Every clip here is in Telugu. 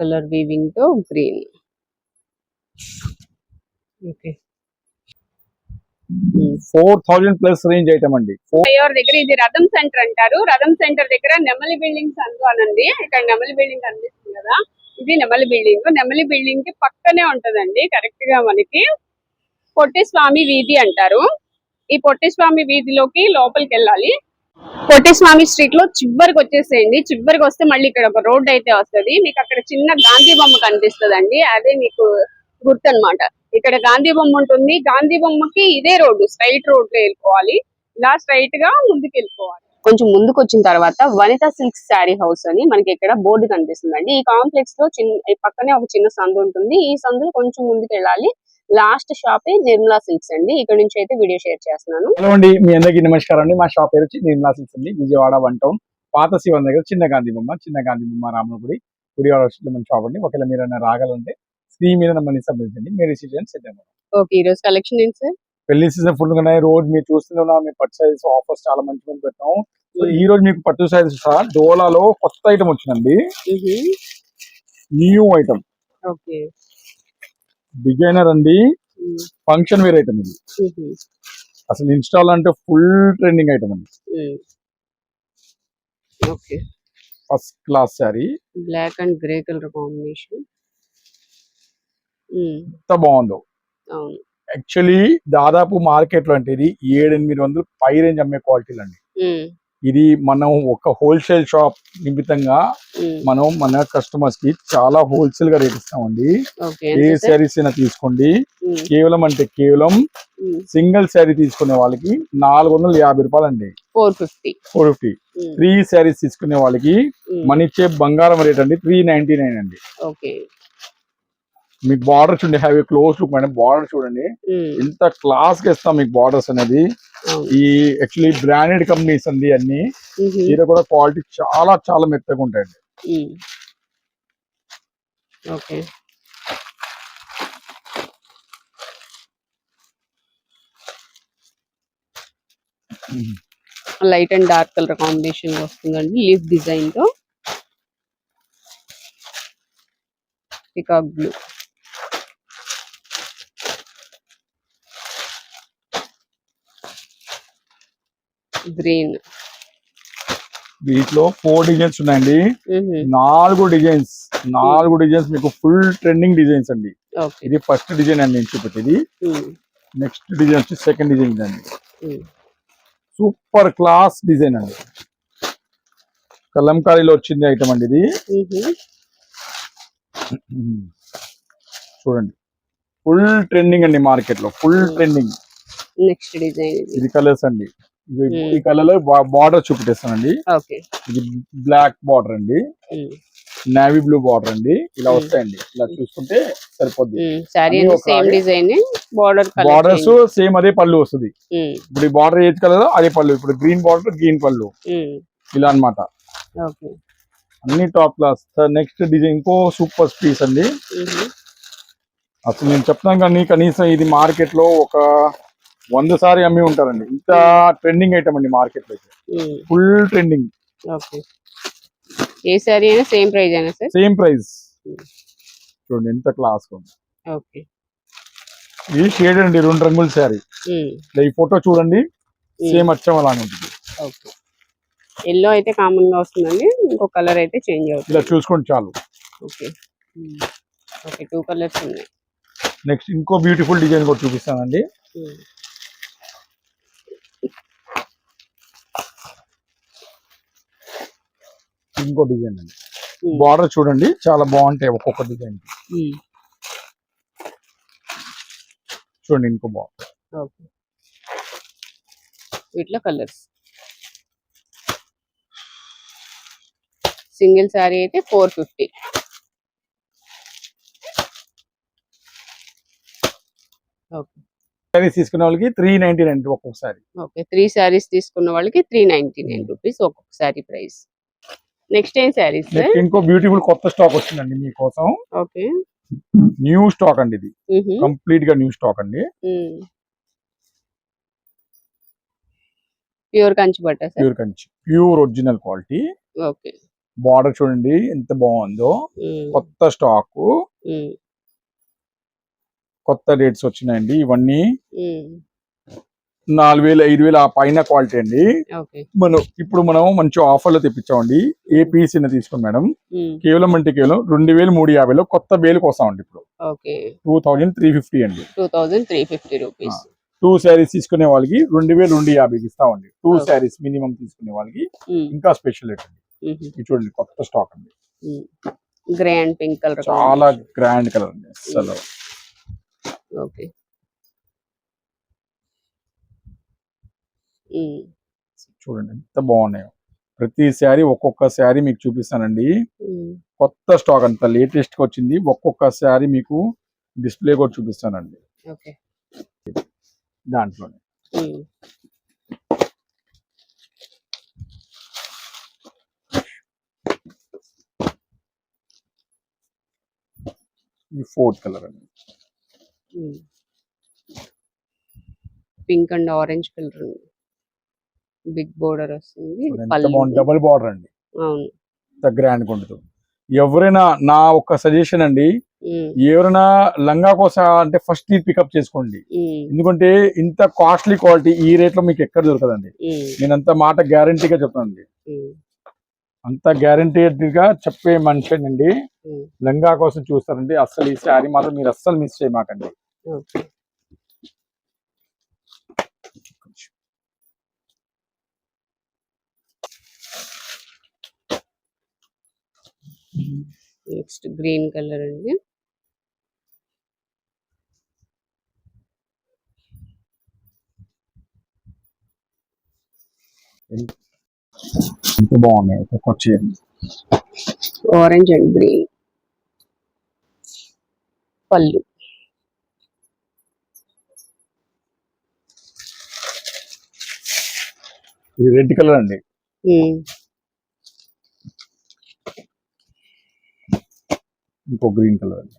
కలర్ వీవింగ్ తో green. Okay, 4000 plus range item అండి. ఎవరి దగ్గర ఇది రథం సెంటర్ అంటారు. రథం సెంటర్ దగ్గర నెమలి బిల్డింగ్స్ అనండి. ఇక్కడ నెమలి బిల్డింగ్ కనిపిస్తుంది కదా, ఇది నెమలి బిల్డింగ్. నెమలి బిల్డింగ్ కి పక్కనే ఉంటదండి కరెక్ట్ గా మనకి పొట్టి స్వామి వీధి అంటారు. ఈ పొట్టి స్వామి వీధిలోకి లోపలికి వెళ్ళాలి. పొట్టి స్వామి స్ట్రీట్ లో చివరికి వచ్చేసేయండి. చివరికి వస్తే మళ్ళీ ఇక్కడ ఒక రోడ్ అయితే వస్తుంది. మీకు అక్కడ చిన్న గాంధీ బొమ్మ కనిపిస్తుంది, అదే మీకు గుర్తు అనమాట. ఇక్కడ గాంధీ బొమ్మ ఉంటుంది. గాంధీ బొమ్మకి ఇదే రోడ్డు, స్ట్రైట్ రోడ్ లో వెళ్ళిపోవాలి. ఇలా స్ట్రైట్ గా ముందుకు వెళ్ళిపోవాలి. కొంచెం ముందుకు వచ్చిన తర్వాత వనిత సిల్క్ శారీ హౌస్ అని మనకి ఇక్కడ బోర్డు కనిపిస్తుందండి. ఈ కాంప్లెక్స్ లో పక్కనే ఒక చిన్న సందు ఉంటుంది. ఈ సందులో కొంచెం ముందుకు వెళ్ళాలి. లాస్ట్ షాప్ నిర్మలా సిల్క్స్ అండి. ఇక్కడ నుంచి అయితే వీడియో షేర్ చేస్తున్నాను. హలో అండి, మీ అందరికీ నమస్కారం అండి. మా షాప్ పేరు వచ్చి నిర్మలా సిల్క్స్ అండి. విజయవాడ 1 టౌన్ పాత శివన్ దగ్గర చిన్న గాంధీ బొమ్మ రామగుడి గుడివాడ మన షాప్ అండి. ఒకవేళ మీరు రాగలంటే స్క్రీన్ మీద నమ్మని సంప్రదించండి. మీరు సిటిజన్ సిద్ధం. ఓకే, ఈ రోజు కలెక్షన్ ఏంటి సార్? పెళ్లి సీజన్ ఫుల్ గా రోజు మీరు చూస్తున్నా మీ పట్టు సైజ్ ఆఫర్స్ చాలా మంచి పెట్టాం. సో ఈ రోజు మీకు పట్టు సైజ్ డోలాలో కొత్త ఐటమ్ వచ్చిందండి. న్యూ ఐటమ్, డిజైనర్ అండి, ఫంక్షన్ వేర్ ఐటమ్ ఇది. అసలు ఇన్స్టాల్ అంటే ఫుల్ ట్రెండింగ్ ఐటమ్ అండి. First class sari, black and grey colour combination. ఎంత బాగుందో. యాక్చువల్లీ దాదాపు మార్కెట్ లో అంటే ఇది 700-800 పై రేంజ్ అమ్మే క్వాలిటీలు అండి. ఇది మనం ఒక హోల్సేల్ షాప్ నిమిత్తంగా మనం మన కస్టమర్స్ కి చాలా హోల్సేల్ గా రేట్ ఇస్తామండి. ఏ శారీస్ అయినా తీసుకోండి, కేవలం అంటే కేవలం సింగిల్ శారీ తీసుకునే వాళ్ళకి 450 రూపాయలు అండి. 450. 3 శారీస్ తీసుకునే వాళ్ళకి మన ఇచ్చే బంగారం రేట్ అండి 399 అండి. మీకు బార్డర్ చూడండి, have close look madam. Border చూడండి ఎంత క్లాస్ గా ఇస్తాం మీకు బార్డర్స్ అనేది. ఈ యాక్చువల్లీ బ్రాండెడ్ కంపెనీస్ అండి అన్ని. ఇది కూడా క్వాలిటీ చాలా చాలా మెత్తగా ఉంటాయండి. Light and dark colour combination వస్తుందండి. లీఫ్ డిజైన్ తో పికాక్ బ్లూ. గ్రీన్. వీటిలో 4 డిజైన్స్ ఉన్నాయండి. 4 డిజైన్స్ మీకు ఫుల్ ట్రెండింగ్ డిజైన్స్ అండి. ఇది ఫస్ట్ డిజైన్ అండి నేను చూపెట్టేది. నెక్స్ట్ డిజైన్ వచ్చి సెకండ్ డిజైన్ అండి. సూపర్ క్లాస్ డిజైన్ అండి. కలంకారీలో వచ్చింది ఐటమ్ అండి ఇది. చూడండి ఫుల్ ట్రెండింగ్ అండి మార్కెట్ లో, ఫుల్ ట్రెండింగ్. నెక్స్ట్ డిజైన్ ఇది కలర్స్ అండి. ఈ కలర్ లో బార్డర్ చూపిస్తానండి. ఇది బ్లాక్ బార్డర్ అండి, నేవీ బ్లూ బార్డర్ అండి. ఇలా వస్తాయండి. ఇలా చూసుకుంటే సరిపోద్ది. బార్డర్స్ సేమ్ అదే పళ్ళు వస్తుంది. ఇప్పుడు ఈ బార్డర్ ఏది కలర్ అదే పళ్ళు. ఇప్పుడు గ్రీన్ బార్డర్ గ్రీన్ పళ్ళు ఇలా అన్నమాట. అన్ని టాప్ క్లాస్. నెక్స్ట్ డిజైన్ ఇంకో సూపర్ పీస్ అండి. అసలు నేను చెప్తాను కానీ కనీసం ఇది మార్కెట్ లో ఒక 100 సారి అమ్మి ఉంటారండి. ఇంత ట్రెండింగ్ ఐటమ్ అండి మార్కెట్ లో, ఫుల్ ట్రెండింగ్. ఏ సారీ అయినా సేమ్ ప్రైస్ అయినా సార్? Same price. చూడండి ఎంత క్లాస్ ఉంది. ఇది షేడ్ అండి, 2 రంగుల శారీ. ఈ ఫోటో చూడండి సేమ్ అచ్చం అలానే ఉంటుంది. ఎల్లో అయితే కామన్ గా వస్తుందండి, ఇంకో కలర్ అయితే చేంజ్ అవుతుంది. ఇలా చూసుకోండి చాలు. ఓకే, 2 కలర్స్ ఉన్నాయి. నెక్స్ట్ ఇంకో బ్యూటిఫుల్ డిజైన్ కూడా చూపిస్తానండి. ఇంకో డిజైన్ అండి. బార్డర్ చూడండి చాలా బాగుంటాయి ఒక్కొక్క డిజైన్. చూడండి ఇంకో బార్డర్. వీటిలో కలర్స్. సింగిల్ శారీ అయితే 450. శారీస్ తీసుకున్న వాళ్ళకి 399 ఒక్కొక్కసారి. 3 శారీస్ తీసుకున్న వాళ్ళకి 399 రూపీస్ ఒక్కొక్క శారీ ప్రైస్. నెక్స్ట్ ఏం శారీస్? ఇంకో బ్యూటిఫుల్ కొత్త స్టాక్ వచ్చిందండి మీకోసం. న్యూ స్టాక్ అండి ఇది, కంప్లీట్ గా న్యూ స్టాక్ అండి. ప్యూర్ కంచి బట్ట, pure Kanchi, pure original quality. Border చూడండి ఎంత బాగుందో. కొత్త స్టాక్, కొత్త రేట్స్ వచ్చినాయండి. ఇవన్నీ 4000 5000 ఆ పైన క్వాలిటీ అండి. ఇప్పుడు మనం మంచి ఆఫర్ లో తెప్పించామండి. ఏ పీస్ అయినా తీసుకోండి మేడం, కేవలం అంటే కేవలం 2350లో కొత్త బేలు వస్తామండి. ఇప్పుడు 2350 అండి. 2350 రూపీస్. 2 శారీస్ తీసుకునే వాళ్ళకి 2250 ఇస్తామండి. 2 శారీస్ మినిమం తీసుకునే వాళ్ళకి ఇంకా స్పెషల్ రేట్ అండి. ఇది చూడండి కొత్త స్టాక్ అండి. గ్రాండ్ పింక్ కలర్, చాలా గ్రాండ్ కలర్ అండి అసలు. ఓకే. చూడండి ఎంత బాగున్నాయో. ప్రతి శారీ ఒక్కొక్క శారీ మీకు చూపిస్తానండి. కొత్త స్టాక్ అంతా లేటెస్ట్ గా వచ్చింది. ఒక్కొక్క శారీ మీకు డిస్ప్లే కూడా చూపిస్తానండి. దాంట్లోనే ఈ 4th కలర్ అండి. Pink and orange colour, big border వస్తుంది. డబుల్ బార్డర్ అండి. అవును, గ్రాండ్ ఉండదు. ఎవరైనా నా ఒక సజెషన్ అండి, ఎవరైనా లంగా కోసం అంటే ఫస్ట్ ఇది పికప్ చేసుకోండి. ఎందుకంటే ఇంత కాస్ట్లీ క్వాలిటీ ఈ రేట్ లో మీకు ఎక్కడ దొరకదండి. నేను అంత మాట గ్యారంటీగా చెప్తానండి. అంత గ్యారంటీగా చెప్పే మనిషి అండి. లంగా కోసం చూస్తారండి. అసలు ఈ శారీ మాత్రం మీరు అస్సలు మిస్ చేయమాకండి. నెక్స్ట్ గ్రీన్ కలర్ అండి. ఎంత బాగున్నాయి. ఆరెంజ్ అండ్ గ్రీన్ పళ్ళు. ఇది రెడ్ కలర్ అండి. ఇంకో గ్రీన్ కలర్ అండి.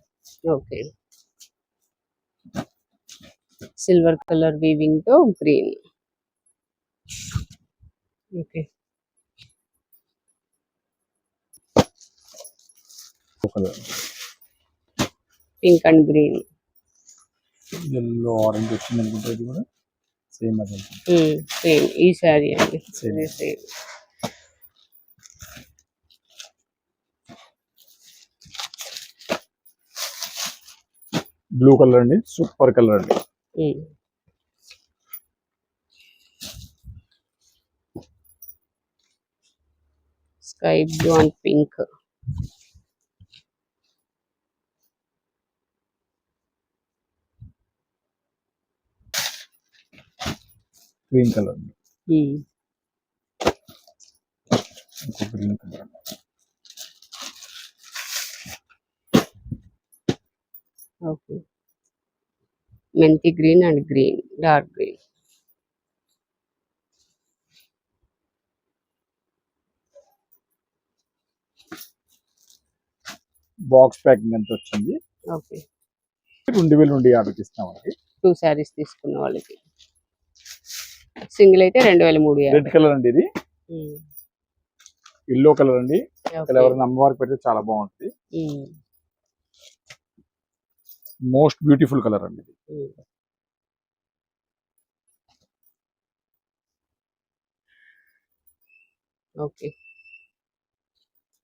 ఓకే. సిల్వర్ కలర్ వీవింగ్ తో green. Okay. Pink and green, yellow orange వచ్చింది అనుకుంటే ఇది కూడా సేమ్ అదే. సేమ్ ఈ శారీ అండి. సేమ్. బ్లూ కలర్ అండి, సూపర్ కలర్ అండి. Sky blue and pink. Green colour అండి. ఇంకో గ్రీన్ కలర్ అండి. ఓకే. మెంతి green and green, dark green. Box packing ఎంత వచ్చింది? ఓకే. 2250 ఇస్తామండి. 2 శారీస్ తీసుకున్న వాళ్ళకి. సింగిల్ అయితే 2350. రెడ్ కలర్ అండి. ఇది ఎల్లో కలర్ అండి. ఎవరైనా అమ్మవారికి పెడితే చాలా బాగుంటుంది. మోస్ట్ బ్యూటిఫుల్ కలర్ అండి. ఓకే.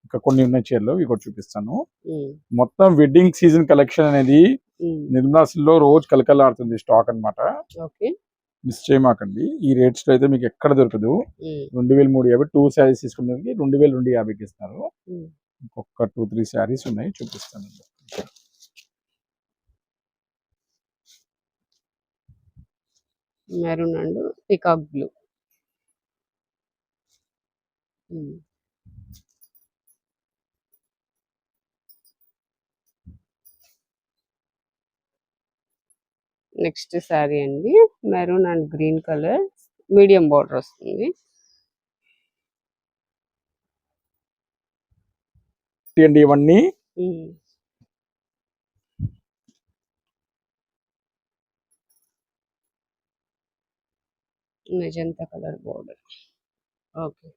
ఇంకా కొన్ని ఉన్న చీరలు ఇవి కూడా చూపిస్తాను. మొత్తం వెడ్డింగ్ సీజన్ కలెక్షన్ అనేది నిర్మలాలో రోజు కలకలాడుతుంది స్టాక్ అన్నమాట. మిస్ చేయమాకండి. ఈ రేట్స్ లో అయితే మీకు ఎక్కడ దొరకదు. 2350 2 శారీస్ తీసుకునే 2250కి ఇస్తున్నారు. ఇంకొక 2-3 శారీస్ ఉన్నాయి, చూపిస్తాను. Maroon and peacock blue. Next sari అండి, maroon and green colour, medium border వస్తుంది. ఇవన్నీ magenta colour border. Okay.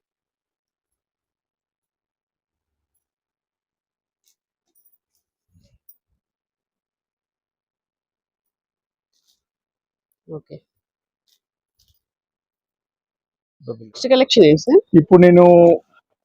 Okay. Next collection ఏంటి సార్? ఇప్పుడు నేను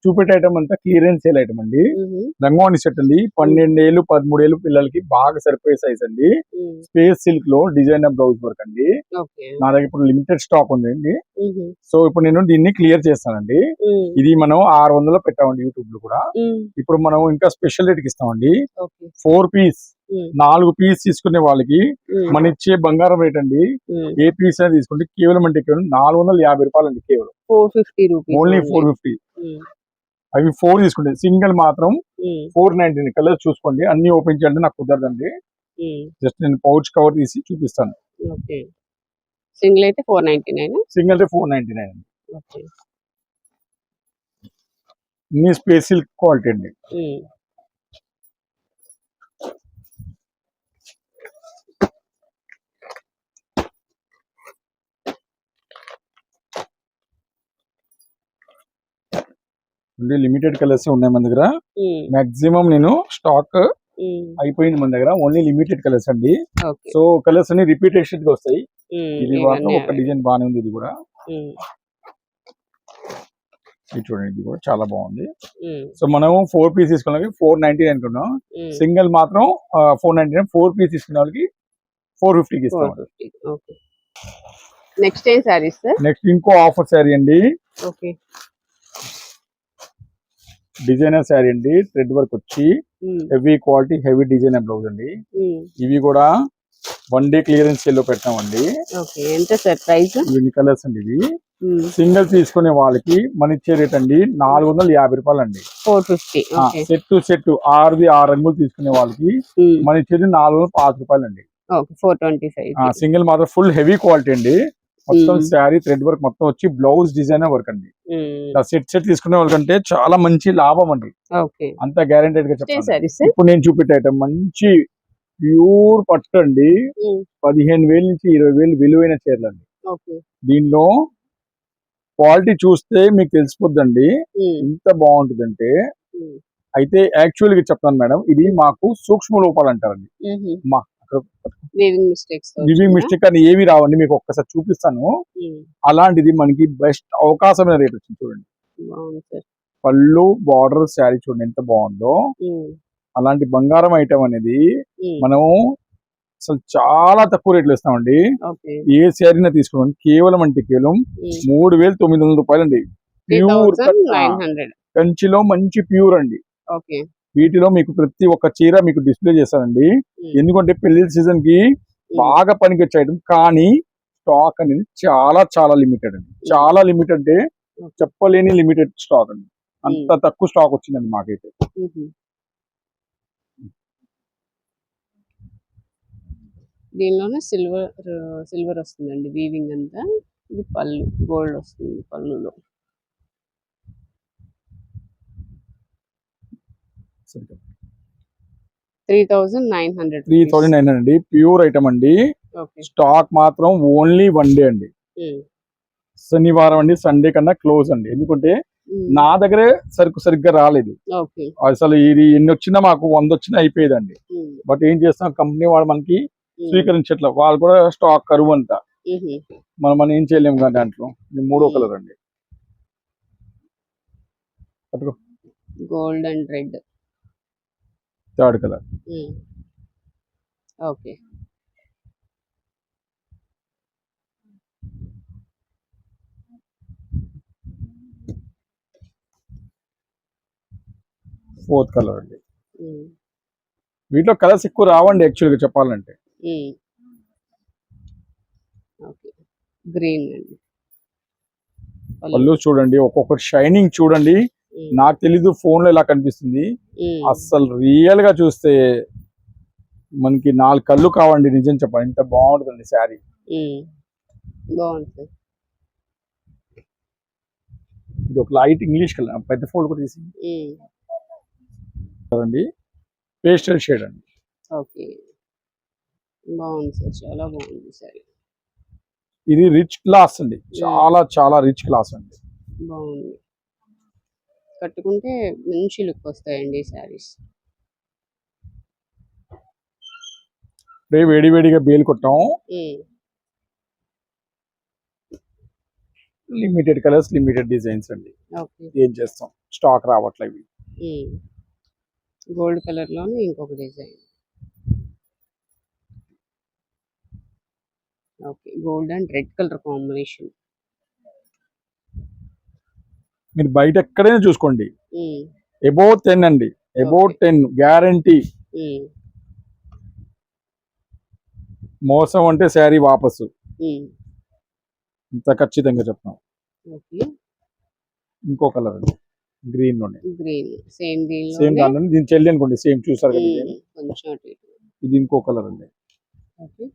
చూపెట్టే ఐటమ్ అంతా క్లియరెన్స్ సేల్ ఐటమ్ అండి. మ్మ్. రంగవాణి సెట్ అండి. 12 ఏళ్ళు 13 ఏళ్ళు పిల్లలకి బాగా సరిపోయే సైజ్ అండి. మ్మ్. స్పేస్ సిల్క్ లో డిజైనర్ బ్లౌజ్ వర్క్ అండి. ఓకే. నా దగ్గర ఇప్పుడు లిమిటెడ్ స్టాక్ ఉందండి. మ్మ్. సో ఇప్పుడు నేను దీన్ని క్లియర్ చేస్తానండి. మ్మ్. ఇది మనం 600 పెట్టామండి యూట్యూబ్ లో కూడా. మ్మ్. ఇప్పుడు మనం ఇంకా స్పెషల్ రేట్ కి ఇస్తామండి. ఓకే. 4 పీస్ మ్మ్. 4 పీస్ తీసుకునే వాళ్ళకి మ్మ్. మన ఇచ్చే బంగారం రేట్ అండి. మ్మ్. ఏ పీస్ అనేది తీసుకుంటే కేవలం అంటే కేవలం 450 రూపాయలు అండి. కేవలం 450 రూపీస్ ఓన్లీ only. 450. మ్మ్. అవి 4 తీసుకుంటే సింగిల్ మాత్రం మ్మ్. 499 కలర్ చూసుకోండి. అన్ని ఓపెన్ చేయండి, నాకు కుదరదండి. మ్మ్. జస్ట్ నేను పౌచ్ కవర్ తీసి చూపిస్తాను. ఓకే. సింగిల్ అయితే 499. సింగిల్ టే 499 అండి. ఓకే. అన్ని స్పేస్ సిల్క్ క్వాలిటీ అండి. మ్మ్. లిమిటెడ్ కలర్స్ ఉన్నాయి మన దగ్గర. మ్మ్. మాక్సిమం నేను స్టాక్ మ్మ్. అయిపోయింది మన దగ్గర. ఓన్లీ లిమిటెడ్ కలర్స్ అండి. ఓకే. సో కలర్స్ అన్ని రిపీటేషన్ గా వస్తాయి. మ్మ్. ఇది మాత్రం ఇవన్నీ ఒక డిజైన్ బాగానే ఉంది. ఇది కూడా మ్మ్. ఇది చూడండి, ఇది కూడా చాలా బాగుంది. మ్మ్. సో మనం 4 పీస్ తీసుకున్న వాళ్ళకి 499 అనుకున్నాం. మ్మ్. సింగిల్ మాత్రం 499. 4 పీస్ తీసుకున్న వాళ్ళకి 450కి ఇస్తాం. 450. ఓకే. నెక్స్ట్ ఏం సారీస్ సార్? నెక్స్ట్ ఇంకో ఆఫర్ శారీ అండి. ఓకే. డిజైనర్ శారీ అండి. థ్రెడ్ వర్క్ వచ్చి మ్మ్. Heavy quality, heavy designer blouse అండి. మ్మ్. ఇవి కూడా 1 డే క్లియరెన్స్ సేల్ లో పెట్టామండి. ఓకే. ఎంత సార్ ప్రైస్? ఇవి కలర్స్ అండి. ఇవి మ్మ్. సింగిల్ తీసుకునే వాళ్ళకి మన ఇచ్చే రేట్ అండి 450 రూపాయలు అండి. 450. ఓకే. సెట్ టు సెట్ 6 రంగులు తీసుకునే వాళ్ళకి మ్మ్. మన ఇచ్చేది 405 రూపాయలు అండి. ఓకే. 425. సింగిల్ మాత్రం ఫుల్ హెవీ క్వాలిటీ అండి. మొత్తం మ్మ్. శారీ థ్రెడ్ వర్క్ మొత్తం వచ్చి బ్లౌజ్ డిజైనర్ వర్క్ అండి. మ్మ్. సెట్ తీసుకునే వాళ్ళకంటే చాలా మంచి లాభం అండి. ఓకే. అంత గ్యారెంటెడ్ గా ఏం చెప్తాను. సారీస్ సార్? ఇప్పుడు నేను చూపెట్టే ఐటమ్ మంచి ప్యూర్ పట్టు అండి. మ్మ్. 15,000 నుంచి 20,000 విలువైన చీరలు అండి. ఓకే. దీనిలో క్వాలిటీ చూస్తే మీకు తెలిసిపోద్దండి మ్మ్. ఎంత బాగుంటుందంటే. మ్మ్. అయితే యాక్చువల్ గా చెప్తాను మేడం, ఇది మాకు సూక్ష్మ లోపాలు అంటారండి. మ్మ్. మా వీవింగ్ మిస్టేక్స్. వివింగ్ మిస్టేక్ అని ఏమి రావండి. మీకు ఒక్కసారి చూపిస్తాను. అలాంటిది మనకి బెస్ట్ అవకాశమైన రేట్ వచ్చింది. చూడండి, బాగుంది సార్. పళ్ళు బార్డర్ శారీ చూడండి ఎంత బాగుందో. మ్మ్. అలాంటి బంగారం ఐటమ్ అనేది మ్మ్. మనం అసలు చాలా తక్కువ రేట్లు ఇస్తామండి. ఓకే. ఏ శారీనా తీసుకోండి, కేవలం అంటే కేవలం మ్మ్. 3,900 రూపాయలు అండి. ప్యూర్ 3,900. కంచిలో మంచి ప్యూర్ అండి. ఓకే. వీటిలో మీకు ప్రతి ఒక్క చీర మీకు డిస్ప్లే చేస్తానండి. మ్మ్. ఎందుకంటే పెళ్లి సీజన్ కి బాగా పనికి వచ్చే ఐటమ్, కానీ స్టాక్ అనేది చాలా చాలా లిమిటెడ్ అండి. చాలా లిమిటెడ్ అంటే చెప్పలేని లిమిటెడ్ స్టాక్ అండి. అంత తక్కువ స్టాక్ వచ్చిందండి మాకైతే. మ్మ్. దీనిలోనే సిల్వర్ వస్తుందండి వీవింగ్ అంతా. ఇది పళ్ళు గోల్డ్ వస్తుంది పళ్ళులో. సరే. 3,900. 3,900 అండి. ప్యూర్ ఐటమ్ అండి. ఓకే. స్టాక్ మాత్రం ఓన్లీ 1 డే అండి. మ్మ్. శనివారం అండి, సండే కన్నా క్లోజ్ అండి. ఎందుకంటే మ్మ్. నా దగ్గరే సరుకు సరిగ్గా రాలేదు. ఓకే. అసలు ఇది ఎన్ని వచ్చినా మాకు 100 వచ్చినా అయిపోయేదండి. మ్మ్. బట్ ఏం చేస్తాం, కంపెనీ వాళ్ళు మనకి మ్మ్. స్వీకరించట్ల. వాళ్ళు కూడా స్టాక్ కరువు అంట. మ్మ్. మనం ఏం చేయలేము కదా దాంట్లో. ఇది 3వ కలర్ అండి. పట్టుకో. Gold and red. 3rd colour. Okay. Fourth colour అండి. మ్మ్. వీటిలో కలర్స్ ఎక్కువ రావండి యాక్చువల్గా చెప్పాలంటే. మ్మ్. ఓకే. గ్రీన్ అండి. పళ్ళు చూడండి, ఒక్కొక్కటి షైనింగ్ చూడండి. మ్మ్. నాకు తెలీదు ఫోన్ లో ఇలా కనిపిస్తుంది. మ్మ్. అస్సలు రియల్ గా చూస్తే మనకి 4 కళ్ళు కావండి. నిజం చెప్పాలి, ఇంత బాగుంటుందండి శారీ. మ్మ్. బాగుంది సార్. ఇది ఒక లైట్ ఇంగ్లీష్ కలర్, పెద్ద ఫోల్డ్ కూడా తీసి మ్మ్. అండి. పేస్టల్ షేడ్ అండి. ఓకే. బాగుంది సార్, చాలా బాగుంది సారీ. ఇది రిచ్ క్లాస్ అండి. చాలా చాలా రిచ్ క్లాస్ అండి. బాగుంది. కట్టుకుంటే మంచి లుక్ వస్తాయండి శారీస్. వేడి వేడిగా బేలు కొట్టాం. మ్మ్. లిమిటెడ్ కలర్స్, లిమిటెడ్ డిజైన్స్ అండి. ఓకే. ఏం చేస్తాం, స్టాక్ రావట్లేదు. గోల్డ్ కలర్ లోనే ఇంకొక design. Okay, gold and red colour combination. మీరు బయట ఎక్కడైనా చూసుకోండి, అబౌవ్ 10 అండి, అబౌవ్ 10 గ్యారంటీ. మోసం అంటే శారీ వాపసు, ఇంత ఖచ్చితంగా చెప్తాం. ఓకే, ఇంకో కలర్ అండి, గ్రీన్ లోనే. గ్రీన్, సేమ్ గ్రీన్ సేమ్ దాని దీని చెల్లి అనుకోండి, సేమ్ చూసారు కదా డిజైన్. కొంచెం అటు ఇటు. ఇది ఇంకో కలర్ అండి. ఓకే,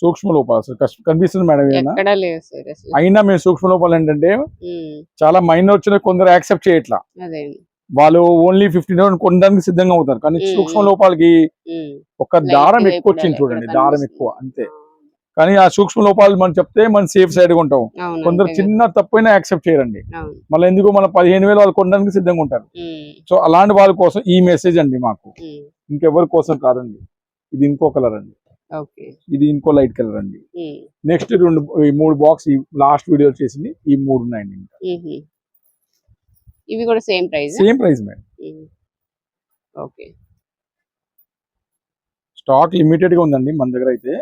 సూక్ష్మ లోపాలు అసలు కనిపిస్తుంది మేడం ఏమైనా? ఎక్కడా లేదు సార్ అసలు. అయినా మేము సూక్ష్మ లోపాలు ఏంటంటే చాలా మైనర్ వచ్చిన కొందరు యాక్సెప్ట్ చేయట్లా. అదే, వాళ్ళు ఓన్లీ 15,000 కొనడానికి సిద్ధంగా అవుతారు, కానీ సూక్ష్మ లోపాలకి ఒక దారం ఎక్కువ వచ్చింది చూడండి, దారం ఎక్కువ అంతే. కానీ ఆ సూక్ష్మ లోపాలు మనం చెప్తే మనం సేఫ్ సైడ్ గా ఉంటాం. కొందరు చిన్న తప్పైనా యాక్సెప్ట్ చేయరండి, మళ్ళీ ఎందుకు మన 15,000 వాళ్ళు కొనడానికి సిద్ధంగా ఉంటారు. సో అలాంటి వాళ్ళ కోసం ఈ మెసేజ్ అండి మాకు, ఇంకెవరి కోసం కాదండి. ఇది ఇంకో కలర్ అండి, ఇది ఇంకో లైట్ కలర్ అండి. నెక్స్ట్ ఈ 3 బాక్స్ లాస్ట్ వీడియో చేసింది, ఈ 3 ఉన్నాయండి. ఇవి కూడా same price? Same price madam. Okay, stock limited గా ఉందండి మన దగ్గర అయితే.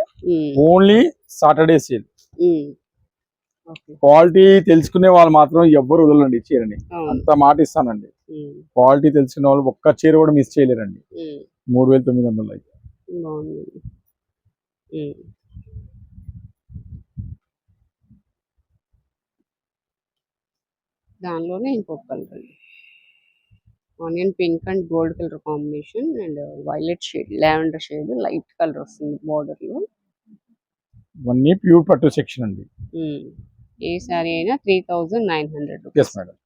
Only Saturday sale. క్వాలిటీ తెలుసుకునే వాళ్ళు మాత్రం ఎవ్వరు వదలండి చీరని, అంత మాట ఇస్తానండి. క్వాలిటీ తెలుసుకునే వాళ్ళు ఒక్క చీర కూడా మిస్ చేయలేరండి. 3,900 అయితే. దానిలోనే ఇంకొక colour, onion pink and gold colour combination and violet shade, lavender shade, light colour వస్తుంది బార్డర్ లో. ఇవన్నీ ప్యూర్ పట్టు సెక్షన్ అండి. ఏ సారీ అయినా 3,900 ఎస్ rupees. Madam.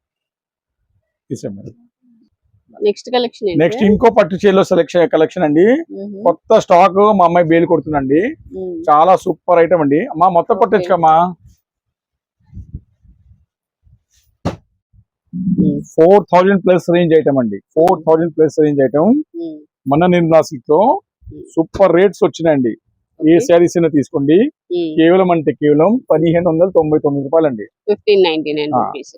Madam next collection next ఇంకో పట్టు చీరలో కలెక్షన్ అండి. కొత్త స్టాక్ మా అమ్మాయి బేలు కొడుతుందండి, చాలా సూపర్ ఐటమ్ అండి. అమ్మా మొత్తం కొట్టచ్చుకమ్మా. 4,000 ప్లస్ రేంజ్ ఐటమ్ అండి, 4,000 ప్లస్ రేంజ్ ఐటమ్. మన నిర్మలా సిల్క్ లో సూపర్ రేట్స్ వచ్చినాయండి. ఏ శారీస్ అయినా తీసుకోండి, కేవలం అంటే కేవలం 1,599 రూపాయలు అండి. 1599 రూపీస్.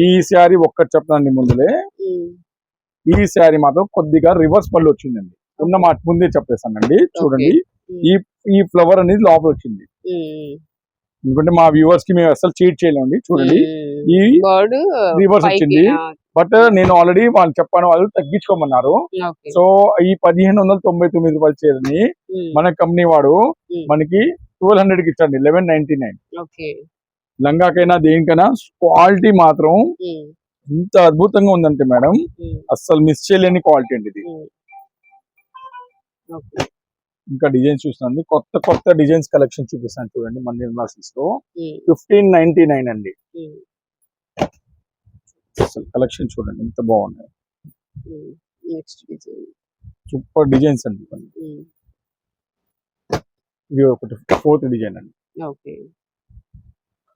ఈ శారీ ఒక్కటి చెప్తానండి ముందులే, ఈ శారీ మాత్రం కొద్దిగా రివర్స్ పళ్ళు వచ్చిందండి, ఉన్న మాట ముందే చెప్పేస్తానండి. చూడండి, ఈ ఫ్లవర్ అనేది లోపల వచ్చింది, ఎందుకంటే మా వ్యూవర్స్ కి మేము అసలు చీట్ చేయలేమండి. చూడండి, ఈ రివర్స్ వచ్చింది, బట్ నేను ఆల్రెడీ వాళ్ళు చెప్పాను, వాళ్ళు తగ్గించుకోమన్నారు. సో ఈ 1,599 రూపాయల చీరని మన కంపెనీ వాడు మనకి 1,200 కి ఇచ్చండి, 1,199. లంగాకైనా దేనికైనా క్వాలిటీ మాత్రం ఎంత అద్భుతంగా ఉందంటే మేడం, అస్సలు మిస్ చేయలేని క్వాలిటీ అండి ఇది. ఇంకా డిజైన్స్ చూస్తాను, కొత్త కొత్త డిజైన్స్ కలెక్షన్ చూపిస్తాను చూడండి మన నిర్మలా సిల్క్స్ లో. 1599 అండి. అసలు కలెక్షన్ చూడండి ఎంత బాగున్నాయి, సూపర్ డిజైన్స్ అండి. ఇది ఒకటి 4th డిజైన్ అండి.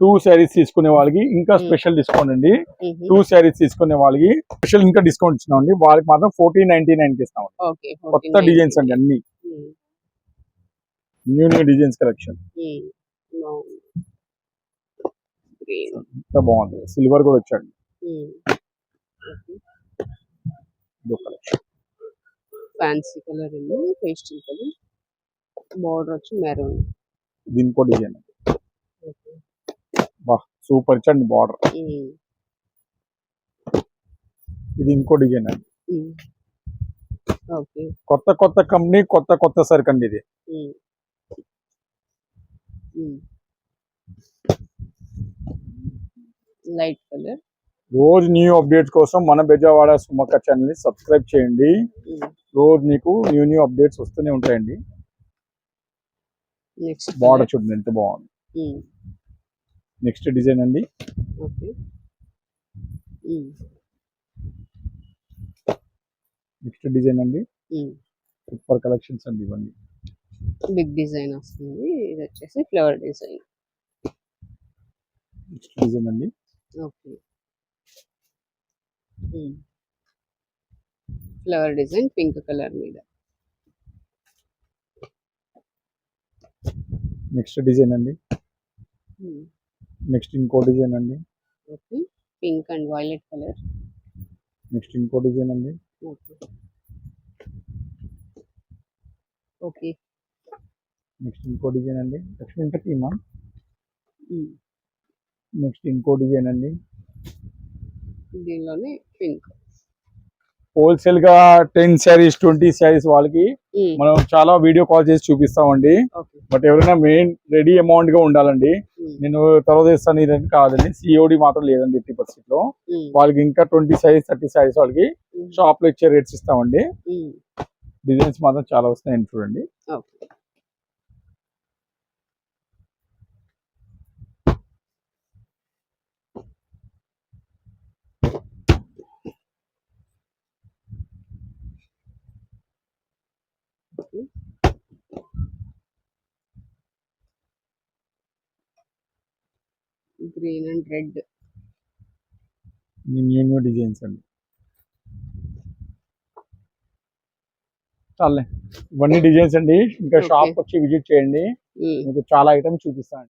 2 శారీస్ తీసుకునే వాళ్ళకి ఇంకా స్పెషల్ డిస్కౌంట్ అండి. 2 శారీస్ తీసుకునే వాళ్ళకి స్పెషల్ ఇంకా డిస్కౌంట్ ఇచ్చినాం అండి. వాళ్ళకి మాత్రం 1499 కి ఇస్తాం. కొత్త డిజైన్స్ అండి, అన్ని న్యూ డిజైన్స్ కలెక్షన్. ఎంత బాగుంది, సిల్వర్ కూడా వచ్చాడు. ఫ్యాన్సీ కలర్ అండి, పేస్టల్ కలర్, బోర్డర్ వచ్చి మెరూన్. దీనికో డిజైన్ సూపర్ ఇచ్చండి బార్డర్. ఇది ఇంకో డిజైన్ అండి, కొత్త కొత్త కంపెనీ, కొత్త కొత్త సరుకు అండి ఇది. Light colour. రోజు న్యూ అప్డేట్స్ కోసం మన బెజవాడ సుమక్క ఛానల్ ని సబ్స్క్రైబ్ చేయండి. రోజు మీకు న్యూ అప్డేట్స్ వస్తూనే ఉంటాయండి. బార్డర్ చూడండి ఎంత బాగుంది. నెక్స్ట్ డిజైన్ అండి, నెక్స్ట్ డిజైన్ అండి, సూపర్ కలెక్షన్స్ అండి ఇవన్నీ. బిగ్ డిజైన్ వస్తుంది, ఇది వచ్చేసి ఫ్లవర్ డిజైన్. నెక్స్ట్ డిజైన్ అండి, ఫ్లవర్ డిజైన్ పింక్ కలర్ మీద. నెక్స్ట్ డిజైన్ అండి. నెక్స్ట్ ఇంకో డిజైన్ అండి. Okay, pink and violet colour. Next ఇంకో డిజైన్ అండి. Okay okay. నెక్స్ట్ ఇంకో డిజైన్ అండి. నెక్స్ట్ ఇంకా టీమా. నెక్స్ట్ ఇంకో డిజైన్ అండి. దీనిలోనే పింక్. హోల్సేల్ గా 10 శారీస్ 20 శారీస్ వాళ్ళకి మనం చాలా వీడియో కాల్ చేసి చూపిస్తామండి. ఓకే. బట్ ఎవరైనా మెయిన్ రెడీ అమౌంట్ గా ఉండాలండి. నేను తర్వాత ఇస్తాను ఇదంటే కాదండి, సిఓడి మాత్రం లేదండి 80% లో. వాళ్ళకి ఇంకా 20 శారీస్ 30 శారీస్ వాళ్ళకి షాప్ లో ఇచ్చే రేట్స్ ఇస్తామండి. డిజైన్స్ మాత్రం చాలా వస్తాయండి, చూడండి. Okay. Green and red. New designs అండి. చాలే, ఇవన్నీ డిజైన్స్ అండి. ఇంకా షాప్ వచ్చి విజిట్ చేయండి, మీకు చాలా ఐటమ్స్ చూపిస్తాను.